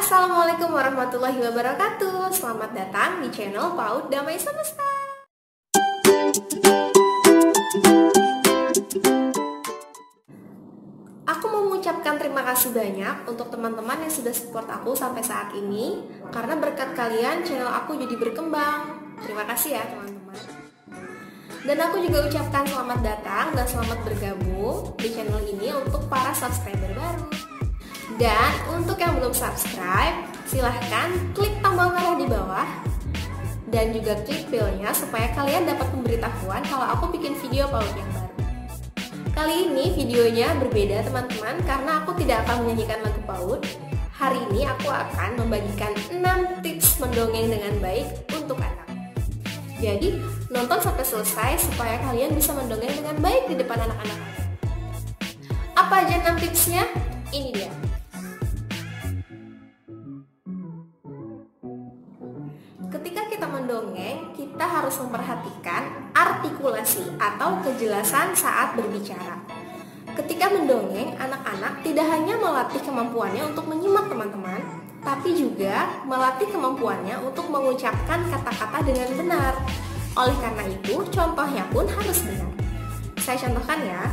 Assalamualaikum warahmatullahi wabarakatuh. Selamat datang di channel PAUD Damai Semesta. Aku mau mengucapkan terima kasih banyak untuk teman-teman yang sudah support aku sampai saat ini. Karena berkat kalian channel aku jadi berkembang. Terima kasih ya teman-teman. Dan aku juga ucapkan selamat datang dan selamat bergabung di channel ini untuk para subscriber baru. Dan untuk yang belum subscribe, silahkan klik tombol merah di bawah dan juga klik bell-nya supaya kalian dapat pemberitahuan kalau aku bikin video PAUD yang baru. Kali ini videonya berbeda teman-teman, karena aku tidak akan menyanyikan lagu PAUD. Hari ini aku akan membagikan 6 tips mendongeng dengan baik untuk anak. Jadi nonton sampai selesai supaya kalian bisa mendongeng dengan baik di depan anak-anak. Apa aja 6 tipsnya? Ini dia. Ketika kita mendongeng, kita harus memperhatikan artikulasi atau kejelasan saat berbicara. Ketika mendongeng, anak-anak tidak hanya melatih kemampuannya untuk menyimak teman-teman, tapi juga melatih kemampuannya untuk mengucapkan kata-kata dengan benar. Oleh karena itu, contohnya pun harus benar. Saya contohkan ya.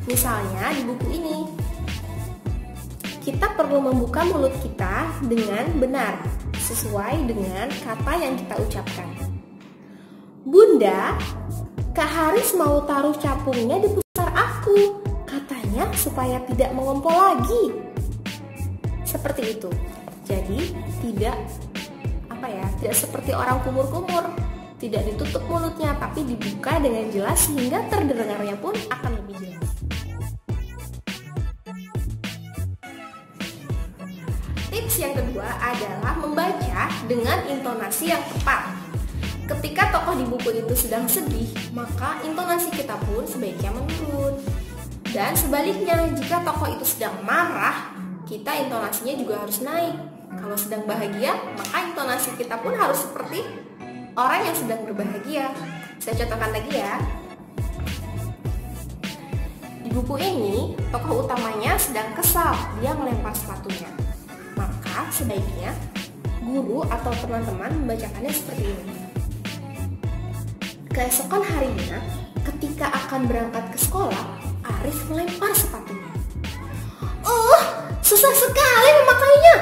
Misalnya di buku ini, kita perlu membuka mulut kita dengan benar, sesuai dengan kata yang kita ucapkan. Bunda, Kak Haris mau taruh capungnya di pusar aku, katanya supaya tidak mengompol lagi. Seperti itu. Jadi tidak seperti orang kumur-kumur, tidak ditutup mulutnya, tapi dibuka dengan jelas sehingga terdengarnya pun akan lebih jelas. Tips yang kedua adalah membaca dengan intonasi yang tepat. Ketika tokoh di buku itu sedang sedih, maka intonasi kita pun sebaiknya menurun. Dan sebaliknya, jika tokoh itu sedang marah, kita intonasinya juga harus naik. Kalau sedang bahagia, maka intonasi kita pun harus seperti orang yang sedang berbahagia. Saya contohkan lagi ya. Di buku ini, tokoh utamanya sedang kesal, dia melempar sepatunya. Maka sebaiknya guru atau teman-teman membacakannya seperti ini. Keesokan harinya, ketika akan berangkat ke sekolah, Arif melempar sepatunya. Susah sekali memakainya.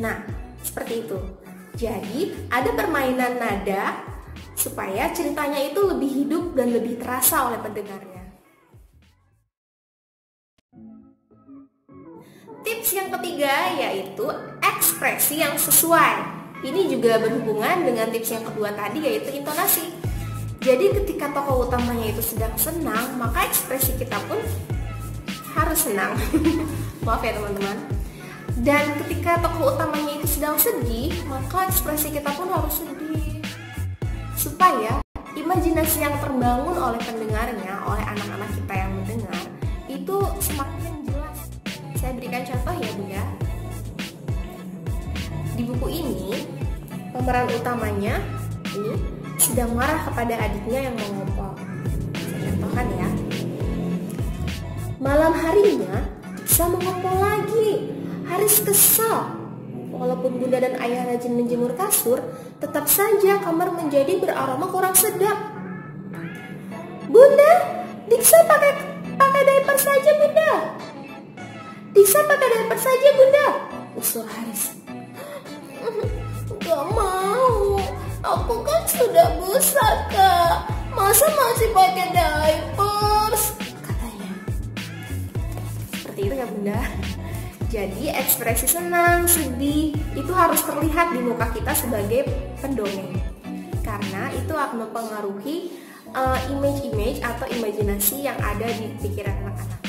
Nah, seperti itu. Jadi, ada permainan nada supaya ceritanya itu lebih hidup dan lebih terasa oleh pendengarnya. Tips yang ketiga yaitu ekspresi yang sesuai. Ini juga berhubungan dengan tips yang kedua tadi, yaitu intonasi. Jadi ketika tokoh utamanya itu sedang senang, maka ekspresi kita pun harus senang. Maaf ya teman-teman. Dan ketika tokoh utamanya itu sedang sedih, maka ekspresi kita pun harus sedih. Supaya imajinasi yang terbangun oleh pendengarnya, oleh anak-anak kita yang mendengar, itu semakin jelas. Saya berikan contoh ya Bunda. Di buku ini, pemeran utamanya ini sedang marah kepada adiknya yang mengompol. Saya contohkan ya. Malam harinya, bisa mengompol lagi. Haris kesal. Walaupun Bunda dan Ayah rajin menjemur kasur, tetap saja kamar menjadi beraroma kurang sedap. Bunda, Diksa pakai diaper saja Bunda. Diksa pakai diaper saja Bunda, usul Haris. Gak mau, aku kan sudah besar Kak, masa masih pakai diapers, katanya. Seperti itu ya Bunda. Jadi ekspresi senang, sedih itu harus terlihat di muka kita sebagai pendongeng, karena itu akan mempengaruhi image-image atau imajinasi yang ada di pikiran anak-anak.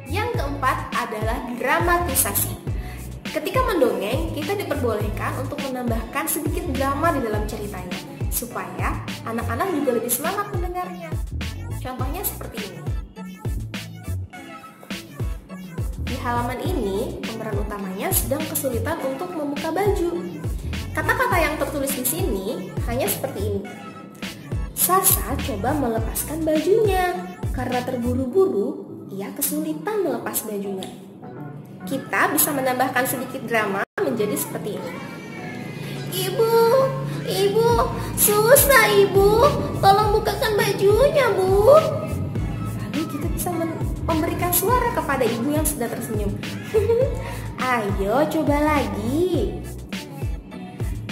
Yang keempat adalah dramatisasi. Ketika mendongeng, kita diperbolehkan untuk menambahkan sedikit drama di dalam ceritanya, supaya anak-anak juga lebih semangat mendengarnya. Contohnya seperti ini. Di halaman ini, pemeran utamanya sedang kesulitan untuk membuka baju. Kata-kata yang tertulis di sini hanya seperti ini. Sasa coba melepaskan bajunya. Karena terburu-buru, ia kesulitan melepas bajunya. Kita bisa menambahkan sedikit drama menjadi seperti ini. Ibu, susah ibu, tolong bukakan bajunya bu. Lalu kita bisa memberikan suara kepada ibu yang sudah tersenyum. Ayo coba lagi.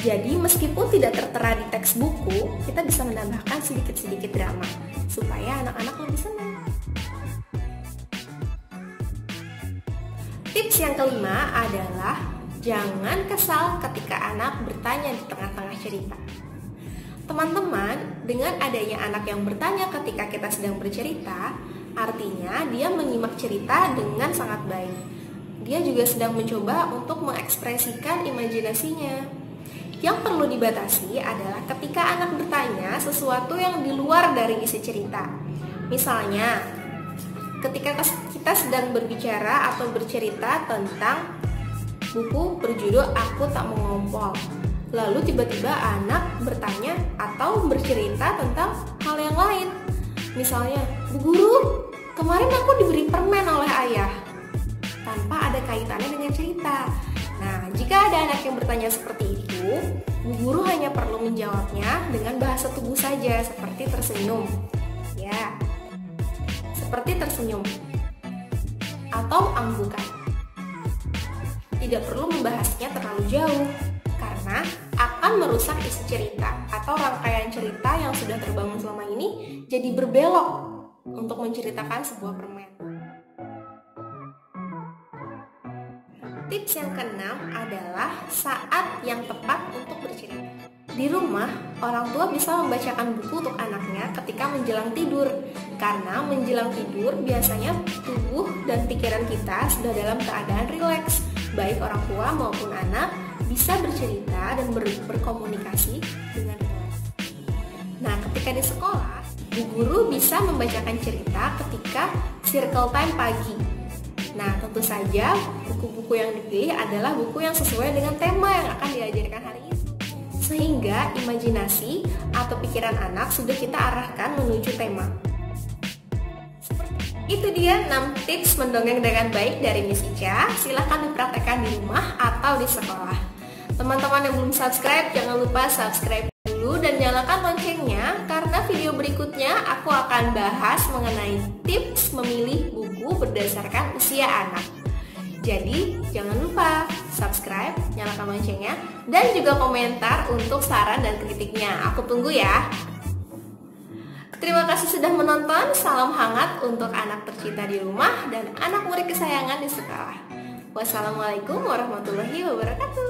Jadi meskipun tidak tertera di teks buku, kita bisa menambahkan sedikit-sedikit drama supaya anak-anak lebih senang. Tips yang kelima adalah jangan kesal ketika anak bertanya di tengah-tengah cerita. Teman-teman, dengan adanya anak yang bertanya ketika kita sedang bercerita, artinya dia menyimak cerita dengan sangat baik. Dia juga sedang mencoba untuk mengekspresikan imajinasinya. Yang perlu dibatasi adalah ketika anak bertanya sesuatu yang di luar dari isi cerita. Misalnya, ketika kita sedang berbicara atau bercerita tentang buku berjudul Aku Tak Mengompol, lalu tiba-tiba anak bertanya atau bercerita tentang hal yang lain. Misalnya, Bu Guru, kemarin aku diberi permen oleh ayah, tanpa ada kaitannya dengan cerita. Nah, jika ada anak yang bertanya seperti itu, Bu Guru hanya perlu menjawabnya dengan bahasa tubuh saja, seperti tersenyum. Ya, seperti tersenyum. Atau anggukan. Tidak perlu membahasnya terlalu jauh, karena akan merusak isi cerita atau rangkaian cerita yang sudah terbangun selama ini jadi berbelok untuk menceritakan sebuah permen. Tips yang keenam adalah saat yang tepat untuk bercerita. Di rumah, orang tua bisa membacakan buku untuk anaknya ketika menjelang tidur. Karena menjelang tidur biasanya tubuh dan pikiran kita sudah dalam keadaan rileks. Baik orang tua maupun anak bisa bercerita dan berkomunikasi dengan rileks. Nah, ketika di sekolah, bu guru bisa membacakan cerita ketika circle time pagi. Nah, tentu saja buku-buku yang dipilih adalah buku yang sesuai dengan tema yang akan diajarkan hari itu. Sehingga imajinasi atau pikiran anak sudah kita arahkan menuju tema. Itu dia 6 tips mendongeng dengan baik dari Miss Ica. Silahkan dipraktekkan di rumah atau di sekolah. Teman-teman yang belum subscribe, jangan lupa subscribe dulu dan nyalakan loncengnya, karena video berikutnya aku akan bahas mengenai tips memilih buku berdasarkan usia anak. Jadi jangan lupa subscribe, nyalakan loncengnya, dan juga komentar untuk saran dan kritiknya. Aku tunggu ya. Terima kasih sudah menonton. Salam hangat untuk anak tercinta di rumah dan anak murid kesayangan di sekolah. Wassalamualaikum warahmatullahi wabarakatuh.